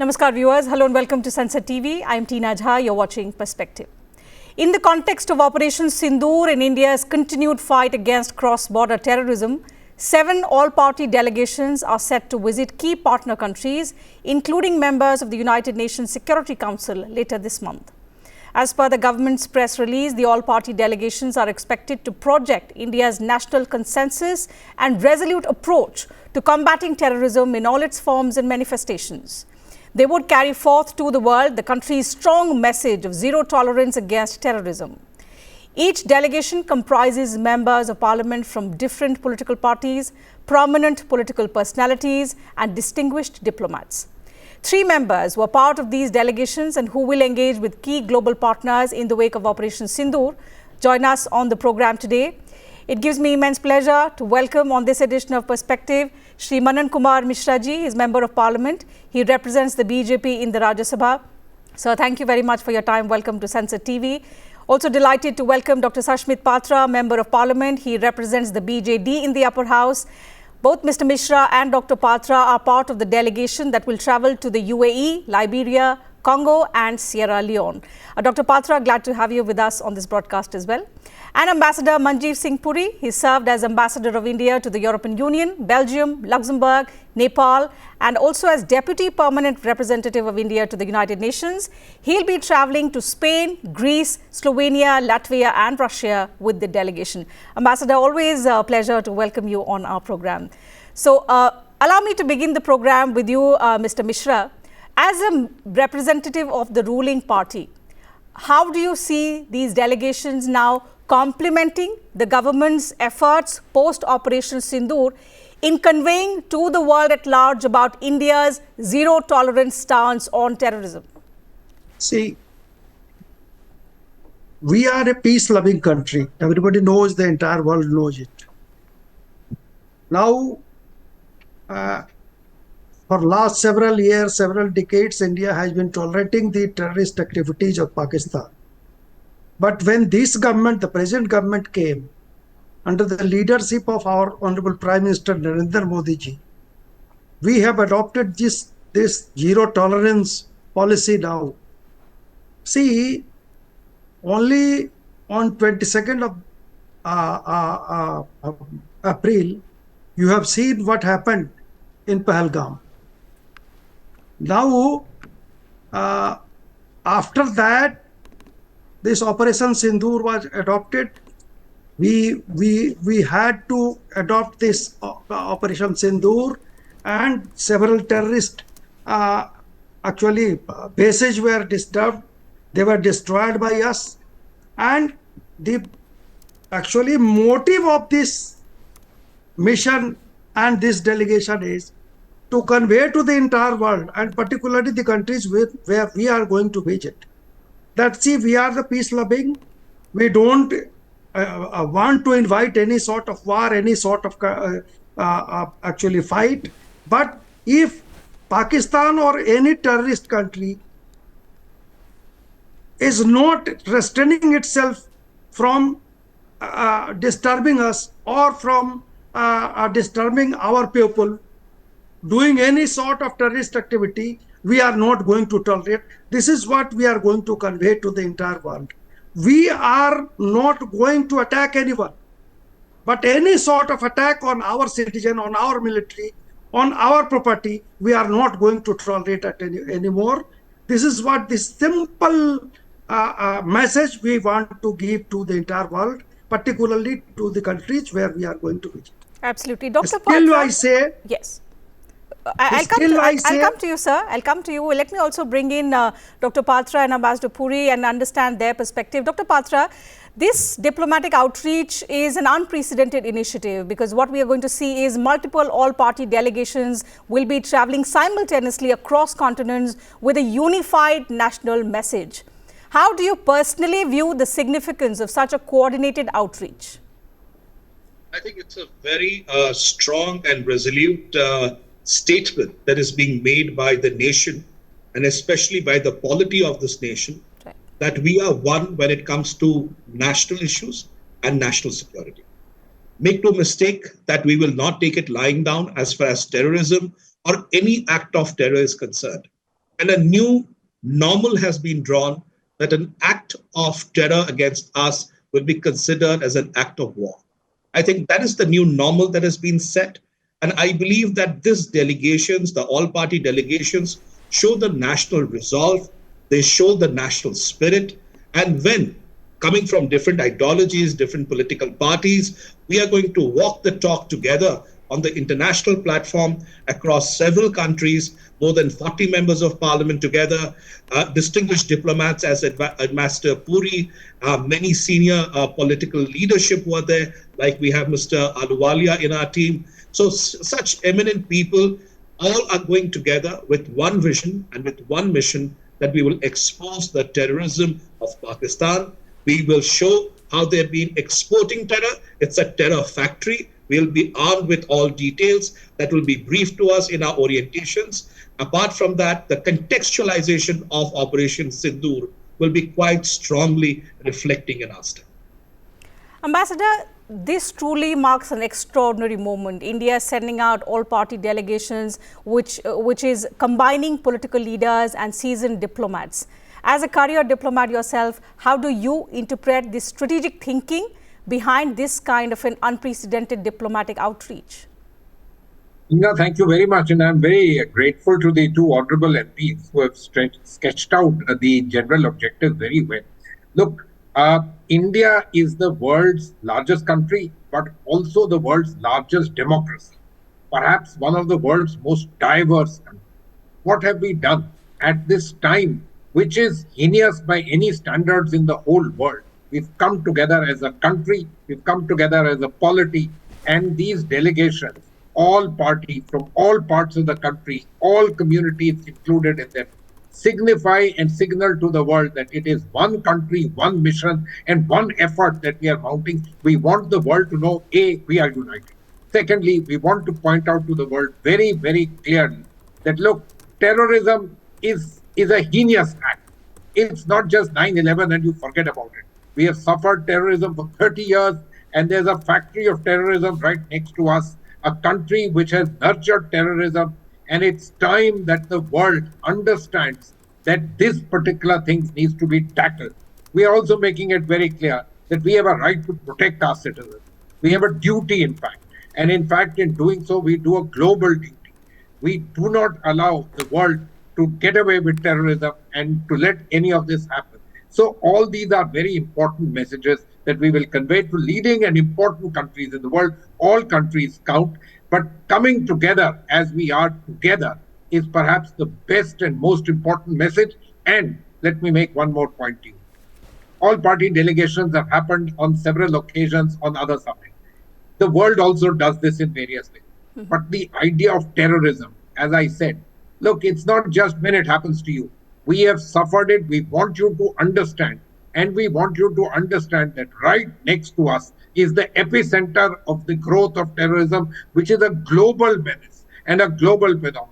Namaskar viewers, hello and welcome to Sunset TV. I am Tina Jha, you're watching Perspective. In the context of Operation Sindoor and India's continued fight against cross-border terrorism, 7 all-party delegations are set to visit key partner countries, including members of the United Nations Security Council later this month. As per the government's press release, the all-party delegations are expected to project India's national consensus and resolute approach to combating terrorism in all its forms and manifestations. They would carry forth to the world the country's strong message of zero tolerance against terrorism. Each delegation comprises members of parliament from different political parties, prominent political personalities and distinguished diplomats. 3 members were part of these delegations and who will engage with key global partners in the wake of Operation Sindoor join us on the program today. It gives me immense pleasure to welcome on this edition of Perspective Shri Manan Kumar Mishra ji, is Member of Parliament. He represents the BJP in the Rajya Sabha. Sir, thank you very much for your time. Welcome to Sunset TV. Also delighted to welcome Dr. Sashmit Patra, Member of Parliament. He represents the BJD in the Upper House. Both Mr. Mishra and Dr. Patra are part of the delegation that will travel to the UAE, Liberia, Congo and Sierra Leone. Dr. Patra, glad to have you with us on this broadcast as well. And Ambassador Manjeev Singh Puri, he served as Ambassador of India to the European Union, Belgium, Luxembourg, Nepal, and also as Deputy Permanent Representative of India to the United Nations. He'll be traveling to Spain, Greece, Slovenia, Latvia, and Russia with the delegation. Ambassador, always a pleasure to welcome you on our program. So, allow me to begin the program with you, Mr. Mishra. As a representative of the ruling party, how do you see these delegations now complementing the government's efforts post-Operation Sindoor in conveying to the world at large about India's zero-tolerance stance on terrorism? See, we are a peace-loving country. Everybody knows, the entire world knows it. Now, for last several years, several decades, India has been tolerating the terrorist activities of Pakistan. But when this government, the present government came, under the leadership of our Honorable Prime Minister Narendra Modi ji, we have adopted this zero tolerance policy now. See, only on 22nd of April, you have seen what happened in Pahalgam. Now, after that, this Operation Sindoor was adopted. We had to adopt this Operation Sindoor, and several terrorist bases were disturbed. They were destroyed by us, and the motive of this mission and this delegation is to convey to the entire world, and particularly the countries where we are going to visit, that see, we are the peace-loving. We don't want to invite any sort of war, any sort of fight. But if Pakistan or any terrorist country is not restraining itself from disturbing us or from disturbing our people, doing any sort of terrorist activity, we are not going to tolerate. This is what we are going to convey to the entire world. We are not going to attack anyone, but any sort of attack on our citizen, on our military, on our property, we are not going to tolerate it anymore. This is what this simple message we want to give to the entire world, particularly to the countries where we are going to visit. Absolutely. Dr. Still, Patra, I say... Yes. I'll come to you, sir. I'll come to you. Let me also bring in Dr. Patra and Ambassador Puri and understand their perspective. Dr. Patra, this diplomatic outreach is an unprecedented initiative because what we are going to see is multiple all-party delegations will be traveling simultaneously across continents with a unified national message. How do you personally view the significance of such a coordinated outreach? I think it's a very strong and resolute statement that is being made by the nation, and especially by the polity of this nation, right, that we are one when it comes to national issues and national security. Make no mistake that we will not take it lying down as far as terrorism or any act of terror is concerned. and a new normal has been drawn that an act of terror against us will be considered as an act of war. I think that is the new normal that has been set. And I believe that these delegations, the all party delegations, show the national resolve, they show the national spirit. And when coming from different ideologies, different political parties, we are going to walk the talk together on the international platform across several countries, more than 40 members of parliament together, distinguished diplomats as Ambassador Puri, many senior political leadership were there, like we have Mr. Ahluwalia in our team. So such eminent people all are going together with one vision and with one mission, that we will expose the terrorism of Pakistan. We will show how they've been exporting terror. It's a terror factory. We'll be armed with all details that will be briefed to us in our orientations. Apart from that, the contextualization of Operation Sindoor will be quite strongly reflecting in our step. Ambassador, this truly marks an extraordinary moment. India is sending out all-party delegations, which is combining political leaders and seasoned diplomats. As a career diplomat yourself, how do you interpret the strategic thinking behind this kind of an unprecedented diplomatic outreach? Inga, thank you very much. And I'm very grateful to the two honorable MPs who have sketched out the general objective very well. Look, India is the world's largest country, but also the world's largest democracy, perhaps one of the world's most diverse countries. What have we done at this time, which is heinous by any standards in the whole world? We've come together as a country, we've come together as a polity, and these delegations, all parties from all parts of the country, all communities included in them, signify and signal to the world that it is one country, one mission, and one effort that we are mounting. We want the world to know, A, we are united. Secondly, we want to point out to the world very, very clearly that, look, terrorism is a heinous act. It's not just 9/11 and you forget about it. We have suffered terrorism for 30 years, and there's a factory of terrorism right next to us, a country which has nurtured terrorism. And it's time that the world understands that this particular thing needs to be tackled. We are also making it very clear that we have a right to protect our citizens. We have a duty, in fact. And in fact, in doing so, we do a global duty. We do not allow the world to get away with terrorism and to let any of this happen. So all these are very important messages that we will convey to leading and important countries in the world. All countries count. But coming together as we are together is perhaps the best and most important message. And let me make one more point to you. All party delegations have happened on several occasions on other summits. The world also does this in various ways. Mm-hmm. But the idea of terrorism, as I said, look, it's not just when it happens to you. We have suffered it. We want you to understand. And we want you to understand that right next to us is the epicenter of the growth of terrorism, which is a global menace and a global phenomenon.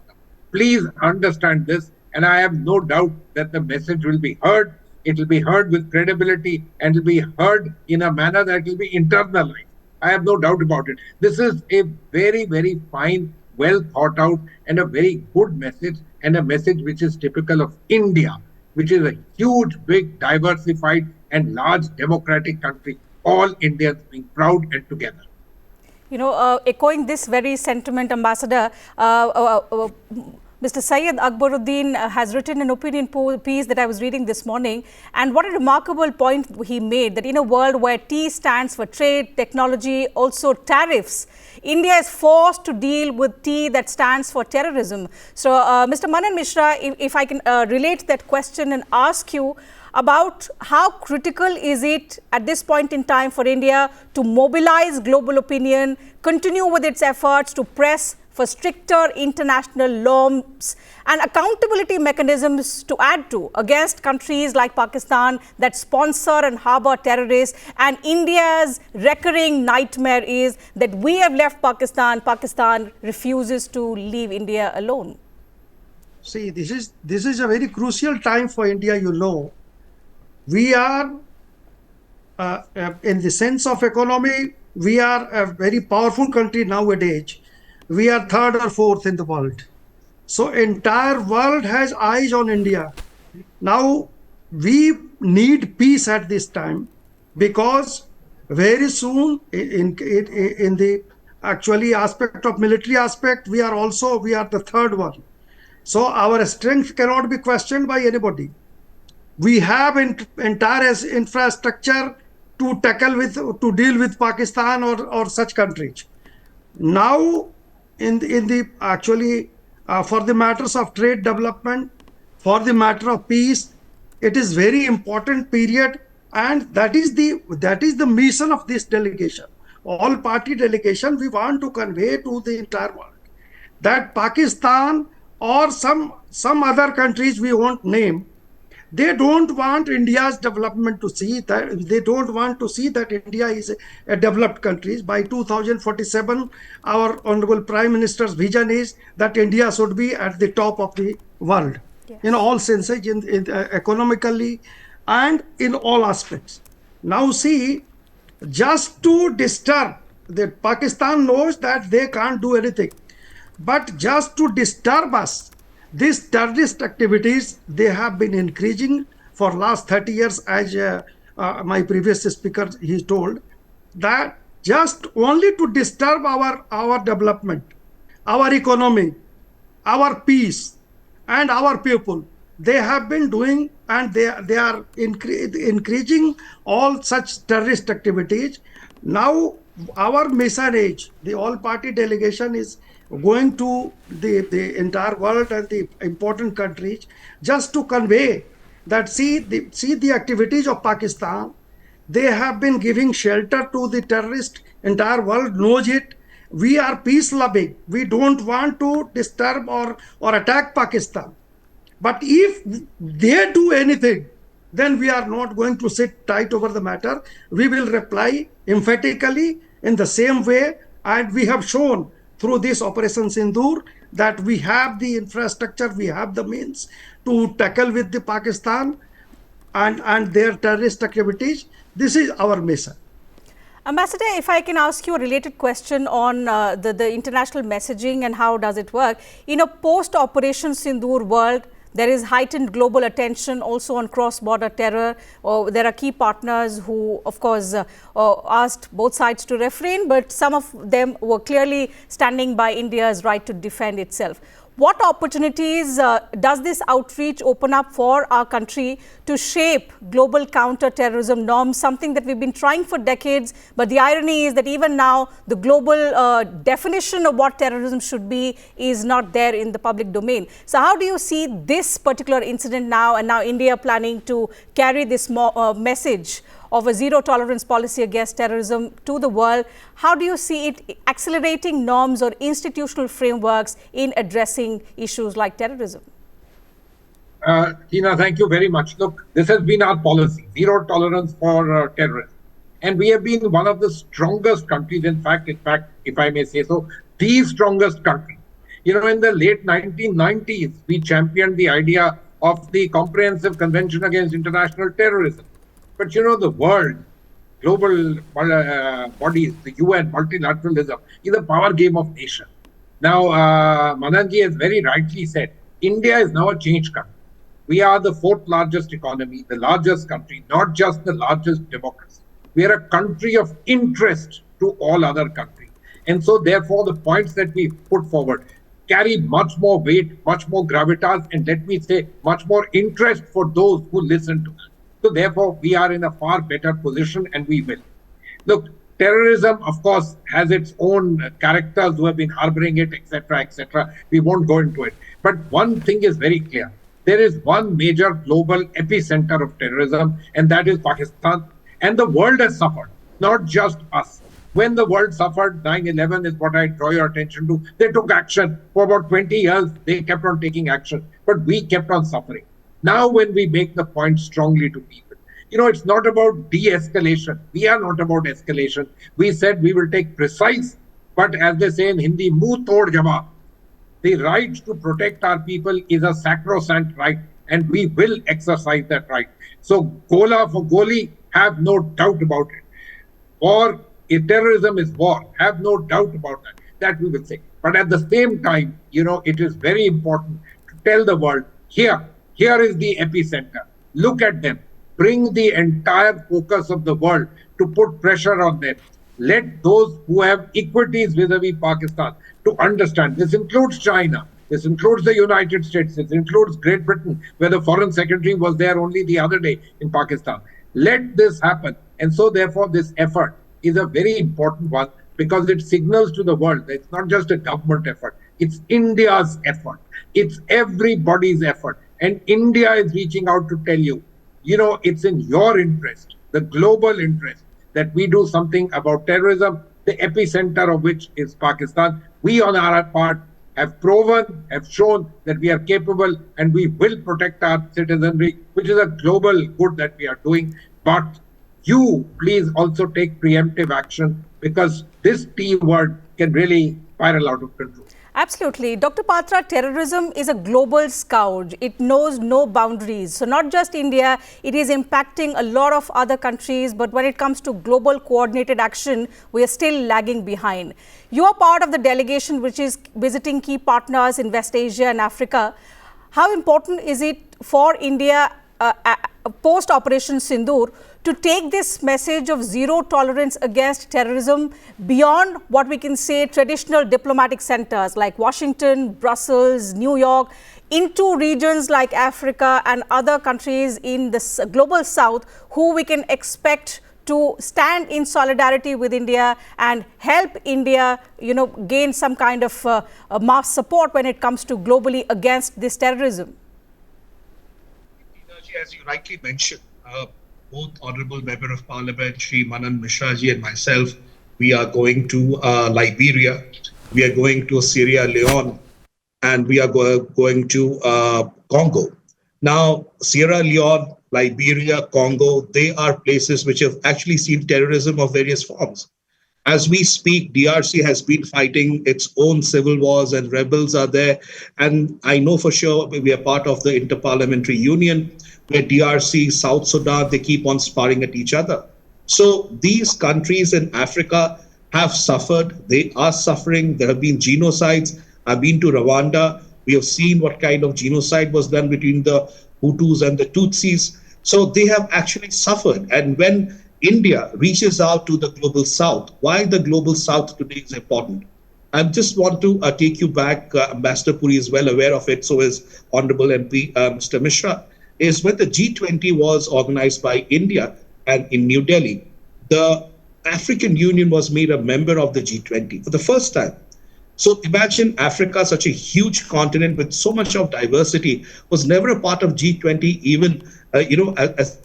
Please understand this, and I have no doubt that the message will be heard. It will be heard with credibility, and it will be heard in a manner that will be internalized. I have no doubt about it. This is a very, very fine, well thought out, and a very good message, and a message which is typical of India, which is a huge, big, diversified, and large democratic country. All Indians being proud and together. You know, echoing this very sentiment, Ambassador, Mr. Syed Akbaruddin has written an opinion piece that I was reading this morning, and what a remarkable point he made, that in a world where T stands for trade, technology, also tariffs, India is forced to deal with T that stands for terrorism. So, Mr. Manan Mishra, if I can relate that question and ask you about how critical is it at this point in time for India to mobilize global opinion, continue with its efforts to press for stricter international norms and accountability mechanisms to add to against countries like Pakistan that sponsor and harbor terrorists. And India's recurring nightmare is that we have left Pakistan. Pakistan refuses to leave India alone. See, this is a very crucial time for India, you know. We are, in the sense of economy, we are a very powerful country nowadays. We are third or fourth in the world. So entire world has eyes on India. Now we need peace at this time, because very soon in the actually aspect of military aspect, we are the third one. So our strength cannot be questioned by anybody. We have entire infrastructure to deal with Pakistan or such countries. Now in the actually for the matters of trade development, for the matter of peace, it is very important period, and that is the mission of this delegation, all party delegation. We want to convey to the entire world that Pakistan or some other countries we won't name, they don't want India's development to see that. They don't want to see that India is a developed country. By 2047, our Honorable Prime Minister's vision is that India should be at the top of the world, Yes. in all senses, economically and in all aspects. Now see, just to disturb, that Pakistan knows that they can't do anything, but just to disturb us, these terrorist activities, they have been increasing for last 30 years, as my previous speaker he told, that just only to disturb our development, our economy, our peace, and our people. They have been doing, and they are increasing all such terrorist activities. Now our mission is, the all party delegation is going to the entire world and the important countries, just to convey that see the activities of Pakistan. They have been giving shelter to the terrorist. Entire world knows it. We are peace loving. We don't want to disturb or attack Pakistan. But if they do anything, then we are not going to sit tight over the matter. We will reply emphatically in the same way, and we have shown through this Operation Sindoor that we have the infrastructure, we have the means to tackle with the Pakistan and their terrorist activities. This is our mission. Ambassador, if I can ask you a related question on the international messaging and how does it work. In a post-Operation Sindoor world, there is heightened global attention also on cross-border terror. There are key partners who, of course, asked both sides to refrain, but some of them were clearly standing by India's right to defend itself. What opportunities does this outreach open up for our country to shape global counter-terrorism norms, something that we've been trying for decades, but the irony is that even now the global definition of what terrorism should be is not there in the public domain. So how do you see this particular incident now, and now India planning to carry this message of a zero tolerance policy against terrorism to the world? How do you see it accelerating norms or institutional frameworks in addressing issues like terrorism? Tina, thank you very much. Look, this has been our policy, zero tolerance for terrorism. And we have been one of the strongest countries, in fact, if I may say so, the strongest country. You know, in the late 1990s, we championed the idea of the Comprehensive Convention Against International Terrorism. But you know, the world, global bodies, the UN, multilateralism, is a power game of nations. Now, Madanji has very rightly said, India is now a changed country. We are the fourth largest economy, the largest country, not just the largest democracy. We are a country of interest to all other countries. And so, therefore, the points that we put forward carry much more weight, much more gravitas, and let me say, much more interest for those who listen to us. So therefore, we are in a far better position, and we will. Look, terrorism, of course, has its own characters who have been harboring it, etc., etc. We won't go into it. But one thing is very clear. There is one major global epicenter of terrorism, and that is Pakistan. And the world has suffered, not just us. When the world suffered, 9/11 is what I draw your attention to. They took action. For about 20 years, they kept on taking action. But we kept on suffering. Now, when we make the point strongly to people, you know, it's not about de-escalation. We are not about escalation. We said we will take precise, but as they say in Hindi, muh tod jawab. The right to protect our people is a sacrosanct right, and we will exercise that right. So, Gola for Goli, have no doubt about it. Or if terrorism is war, have no doubt about that. That we will say. But at the same time, it is very important to tell the world, here is the epicenter. Look at them. Bring the entire focus of the world to put pressure on them. Let those who have equities vis-a-vis Pakistan to understand. This includes China. This includes the United States. This includes Great Britain, where the foreign secretary was there only the other day in Pakistan. Let this happen. And so, therefore, this effort is a very important one because it signals to the world that it's not just a government effort. It's India's effort. It's everybody's effort. And India is reaching out to tell you, it's in your interest, the global interest, that we do something about terrorism, the epicenter of which is Pakistan. We, on our part, have proven, have shown that we are capable and we will protect our citizenry, which is a global good that we are doing. But you please also take preemptive action because this T word can really spiral out of control. Absolutely. Dr. Patra, terrorism is a global scourge. It knows no boundaries. So not just India, it is impacting a lot of other countries. But when it comes to global coordinated action, we are still lagging behind. You are part of the delegation which is visiting key partners in West Asia and Africa. How important is it for India post-Operation Sindoor to take this message of zero tolerance against terrorism beyond what we can say traditional diplomatic centers like Washington, Brussels, New York, into regions like Africa and other countries in the global south who we can expect to stand in solidarity with India and help India, gain some kind of mass support when it comes to globally against this terrorism? As you rightly mentioned, both Honorable Member of Parliament, Shri Manan Mishra ji and myself, we are going to Liberia, we are going to Sierra Leone, and we are going to Congo. Now, Sierra Leone, Liberia, Congo, they are places which have actually seen terrorism of various forms. As we speak, DRC has been fighting its own civil wars and rebels are there. And I know for sure we are part of the Interparliamentary Union, where DRC, South Sudan, they keep on sparring at each other. So these countries in Africa have suffered. They are suffering. There have been genocides. I've been to Rwanda. We have seen what kind of genocide was done between the Hutus and the Tutsis. So they have actually suffered. And when India reaches out to the global south, why the global south today is important. I just want to take you back, Ambassador Puri is well aware of it, so is Honorable MP Mr. Mishra, is when the G20 was organized by India and in New Delhi, the African Union was made a member of the G20 for the first time. So imagine Africa, such a huge continent with so much of diversity, was never a part of G20, even, as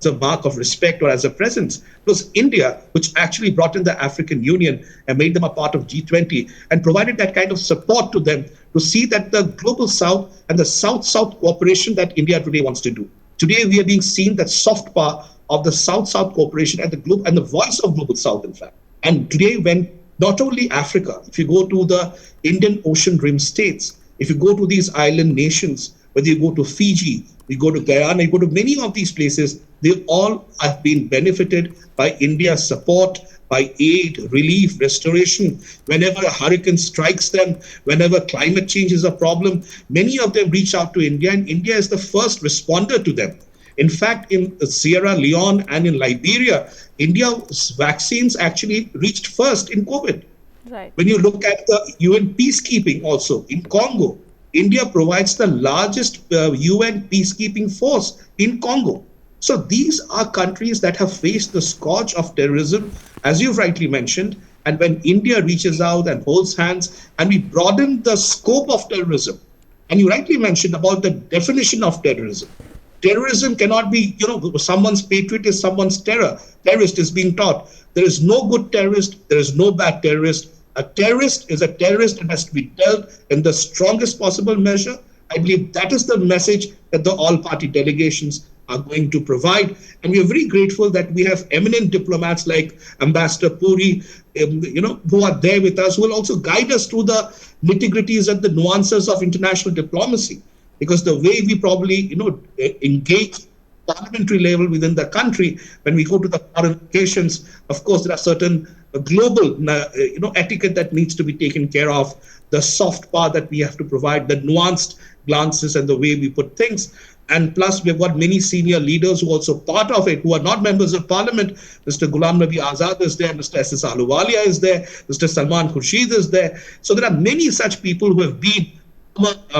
a mark of respect or as a presence. It was India which actually brought in the African Union and made them a part of G20 and provided that kind of support to them to see that the global south and the south-south cooperation that India today wants to do. Today we are being seen that soft power of the south-south cooperation and the voice of global south, in fact. And today when not only Africa, if you go to the Indian Ocean Rim states, if you go to these island nations, whether you go to Fiji, you go to Guyana, you go to many of these places, they all have been benefited by India's support, by aid, relief, restoration. Whenever a hurricane strikes them, whenever climate change is a problem, many of them reach out to India, and India is the first responder to them. In fact, in Sierra Leone and in Liberia, India's vaccines actually reached first in COVID. Right. When you look at the UN peacekeeping also, in Congo, India provides the largest UN peacekeeping force in Congo. So these are countries that have faced the scourge of terrorism, as you've rightly mentioned. And when India reaches out and holds hands and we broaden the scope of terrorism, and you rightly mentioned about the definition of terrorism. Terrorism cannot be, someone's patriot is someone's terrorist is being taught. There is no good terrorist. There is no bad terrorist. A terrorist is a terrorist and has to be dealt in the strongest possible measure. I believe that is the message that the all-party delegations are going to provide. And we are very grateful that we have eminent diplomats like Ambassador Puri, who are there with us, who will also guide us through the nitty-gritties and the nuances of international diplomacy. Because the way we probably, engage parliamentary level within the country, when we go to the foreign occasions, of course, there are certain global, etiquette that needs to be taken care of, the soft power that we have to provide, the nuanced glances and the way we put things. And plus, we've got many senior leaders who are also part of it, who are not members of parliament. Mr. Ghulam Nabi Azad is there, Mr. S.S. Ahluwalia is there, Mr. Salman Khurshid is there. So there are many such people who have been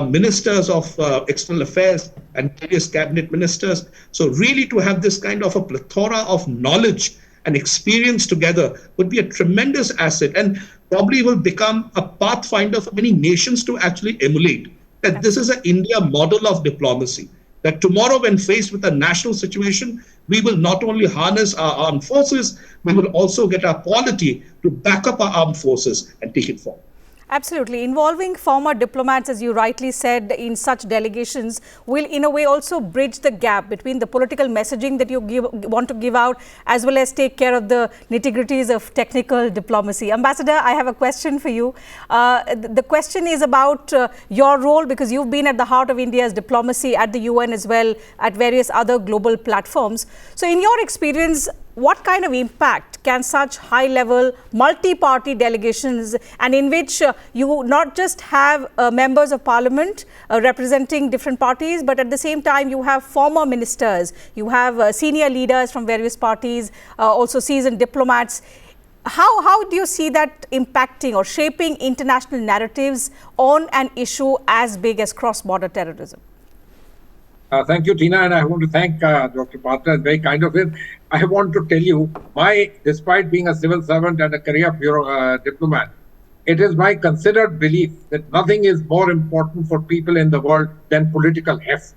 ministers of external affairs and various cabinet ministers. So really to have this kind of a plethora of knowledge and experience together would be a tremendous asset, and probably will become a pathfinder for many nations to actually emulate. That this is an India model of diplomacy. That tomorrow, when faced with a national situation, we will not only harness our armed forces, we will also get our polity to back up our armed forces and take it forward. Absolutely. Involving former diplomats, as you rightly said, in such delegations will in a way also bridge the gap between the political messaging that you want to give out, as well as take care of the nitty-gritties of technical diplomacy. Ambassador, I have a question for you. The question is about your role, because you've been at the heart of India's diplomacy at the UN as well, at various other global platforms. So in your experience, what kind of impact can such high-level multi-party delegations, and in which you not just have members of parliament representing different parties, but at the same time you have former ministers, you have senior leaders from various parties, also seasoned diplomats. How do you see that impacting or shaping international narratives on an issue as big as cross-border terrorism? Thank you, Tina, and I want to thank Dr. Patra. It's very kind of him. I want to tell you, despite being a civil servant and a career diplomat, it is my considered belief that nothing is more important for people in the world than political heft,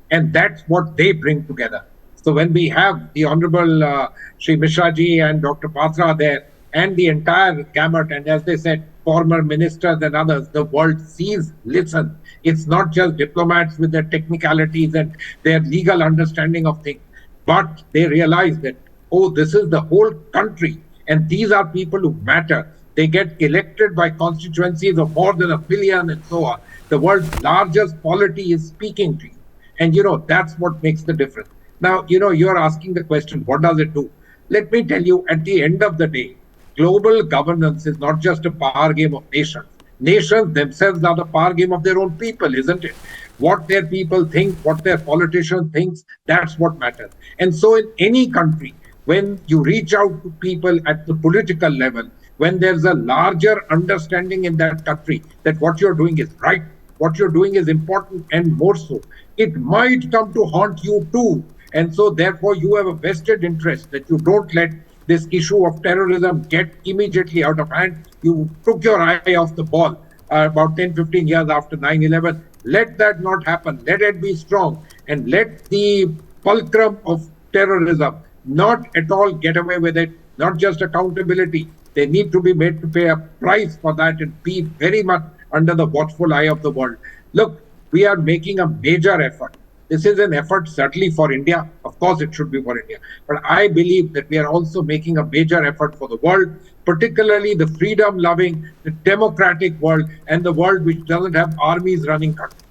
and that's what they bring together. So when we have the Honorable Sri Mishra ji and Dr. Patra there, and the entire gamut, and as they said, former ministers and others, the world sees, listen. It's not just diplomats with their technicalities and their legal understanding of things, but they realize that, oh, this is the whole country, and these are people who matter. They get elected by constituencies of more than 1 billion and so on. The world's largest polity is speaking to you. And, that's what makes the difference. Now, you're asking the question, what does it do? Let me tell you, at the end of the day, global governance is not just a power game of nations. Nations themselves are the power game of their own people, isn't it? What their people think, what their politicians think, that's what matters. And so in any country, when you reach out to people at the political level, when there's a larger understanding in that country that what you're doing is right, what you're doing is important, and more so, it might come to haunt you too. And so therefore you have a vested interest that you don't let this issue of terrorism get immediately out of hand. You took your eye off the ball about 10, 15 years after 9/11. Let that not happen. Let it be strong, and let the fulcrum of terrorism not at all get away with it. Not just accountability. They need to be made to pay a price for that and be very much under the watchful eye of the world. Look, we are making a major effort. This is an effort certainly for India. Of course, it should be for India. But I believe that we are also making a major effort for the world, particularly the freedom-loving, the democratic world, and the world which doesn't have armies running countries.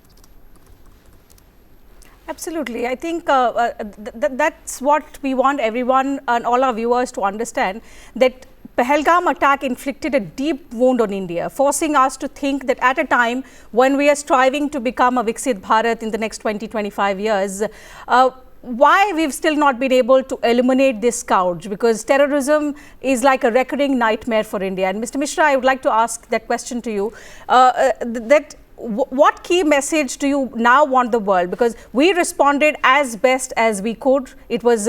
Absolutely. I think that's what we want everyone and all our viewers to understand, that Pahalgam attack inflicted a deep wound on India, forcing us to think that at a time when we are striving to become a Viksit Bharat in the next 20-25 years, why we've still not been able to eliminate this scourge, because terrorism is like a recurring nightmare for India. And Mr. Mishra, I would like to ask that question to you, what key message do you now want the world? Because we responded as best as we could. It was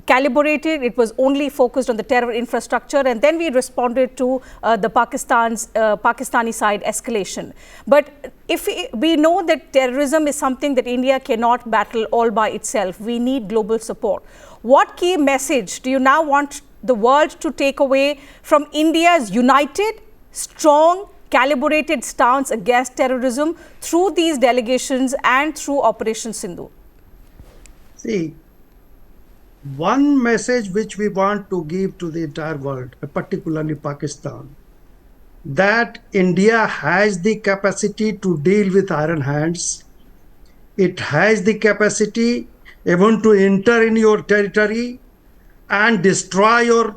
calibrated. It was only focused on the terror infrastructure. And then we responded to the Pakistani side escalation. But if we know that terrorism is something that India cannot battle all by itself, we need global support. What key message do you now want the world to take away from India's united, strong, calibrated stance against terrorism through these delegations and through Operation Sindoor? See, one message which we want to give to the entire world, particularly Pakistan, that India has the capacity to deal with iron hands. It has the capacity even to enter in your territory and destroy your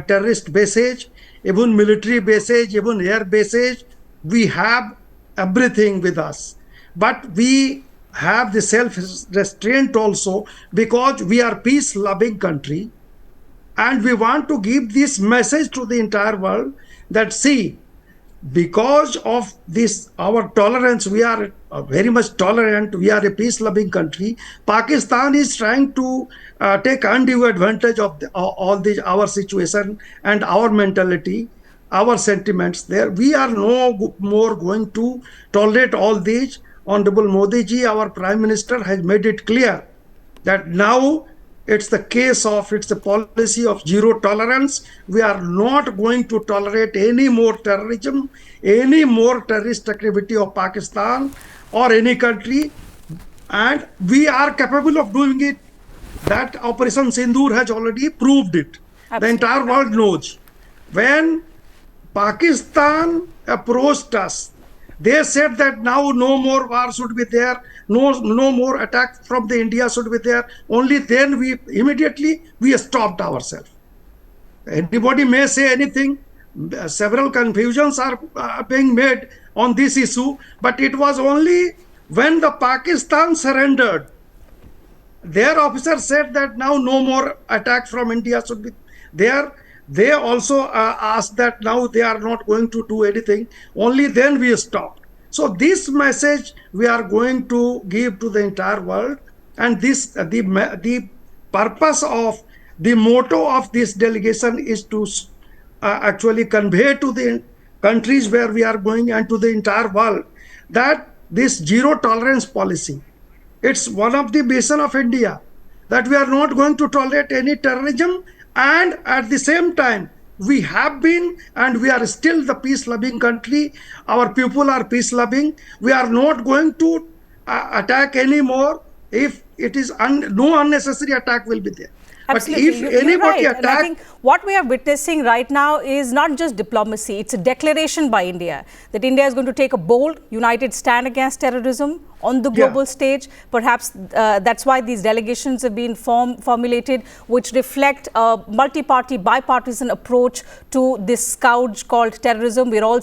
terrorist bases, even military bases, even air bases. We have everything with us. But we have the self-restraint also, because we are peace-loving country. And we want to give this message to the entire world that, see, because of this, our tolerance, we are very much tolerant, we are a peace-loving country. Pakistan is trying to take undue advantage of all this, our situation and our mentality, our sentiments there. We are no more going to tolerate all these. Honorable Modi ji, our Prime Minister, has made it clear that now it's a policy of zero tolerance. We are not going to tolerate any more terrorism, any more terrorist activity of Pakistan or any country, and we are capable of doing it. That Operation Sindoor has already proved it. Absolutely. The entire world knows. When Pakistan approached us, they said that now no more war should be there, no more attack from the India should be there. Only then we immediately stopped ourselves. Anybody may say anything. Several confusions are being made on this issue, but it was only when the Pakistan surrendered. Their officers said that now no more attack from India should be there. They also asked that now they are not going to do anything. Only then we stopped. So this message we are going to give to the entire world, and this the purpose of the motto of this delegation is to actually convey to the countries where we are going and to the entire world that this zero tolerance policy, it's one of the mission of India, that we are not going to tolerate any terrorism, and at the same time we have been and we are still the peace-loving country. Our people are peace-loving. We are not going to attack anymore. If it is no unnecessary attack will be there. Absolutely. But if anybody right. attack, and I think what we are witnessing right now is not just diplomacy, it's a declaration by India that India is going to take a bold, united stand against terrorism on the global stage. Perhaps that's why these delegations have been formulated, which reflect a multi-party, bipartisan approach to this scourge called terrorism. We're all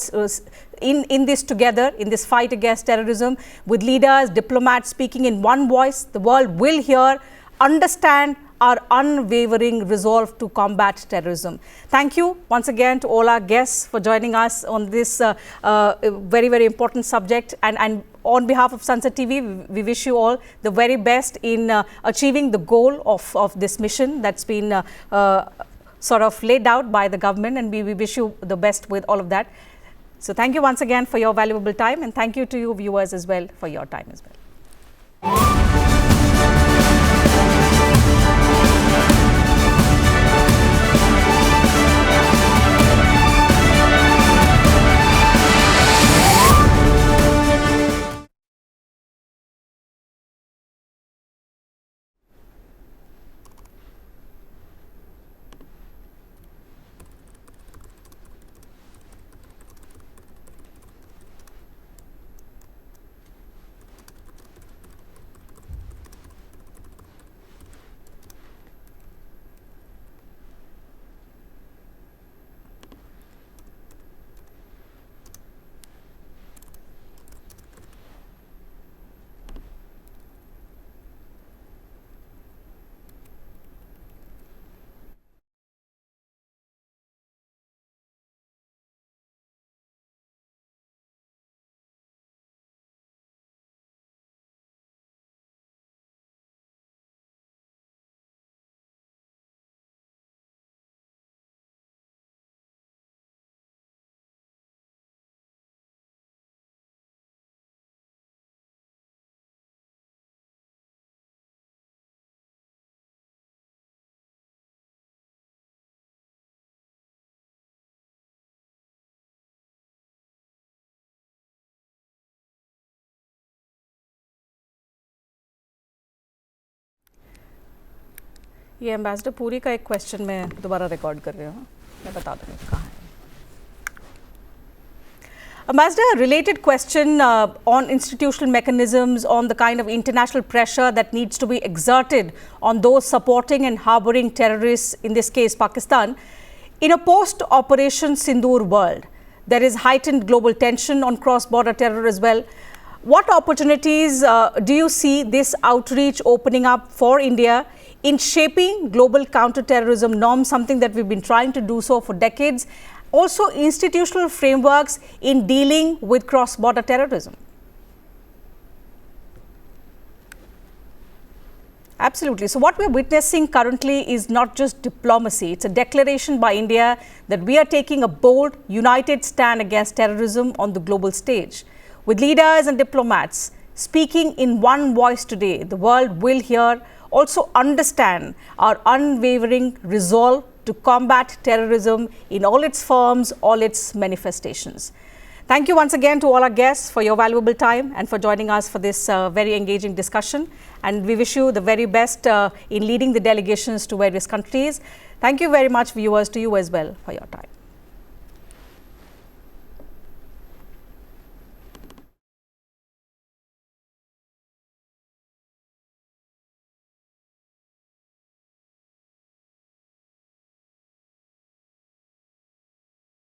in this together, in this fight against terrorism, with leaders, diplomats speaking in one voice. The world will hear, understand our unwavering resolve to combat terrorism. Thank you once again to all our guests for joining us on this very, very important subject. And on behalf of Sansad TV, we wish you all the very best in achieving the goal of this mission that's been sort of laid out by the government, and we wish you the best with all of that. So thank you once again for your valuable time, and thank you to you viewers as well for your time as well. ये ambassador पूरी का एक question मैं दोबारा record कर रही हूँ, मैं बता दूँगी कहाँ है। Ambassador, a related question on institutional mechanisms, on the kind of international pressure that needs to be exerted on those supporting and harboring terrorists, in this case Pakistan. In a post-Operation Sindoor world, there is heightened global tension on cross-border terror as well. What opportunities do you see this outreach opening up for India in shaping global counter-terrorism norms, something that we've been trying to do so for decades? Also, institutional frameworks in dealing with cross-border terrorism. Absolutely. So what we're witnessing currently is not just diplomacy. It's a declaration by India that we are taking a bold, united stand against terrorism on the global stage. With leaders and diplomats speaking in one voice today, the world will hear, also understand our unwavering resolve to combat terrorism in all its forms, all its manifestations. Thank you once again to all our guests for your valuable time and for joining us for this very engaging discussion. And we wish you the very best in leading the delegations to various countries. Thank you very much, viewers, to you as well for your time.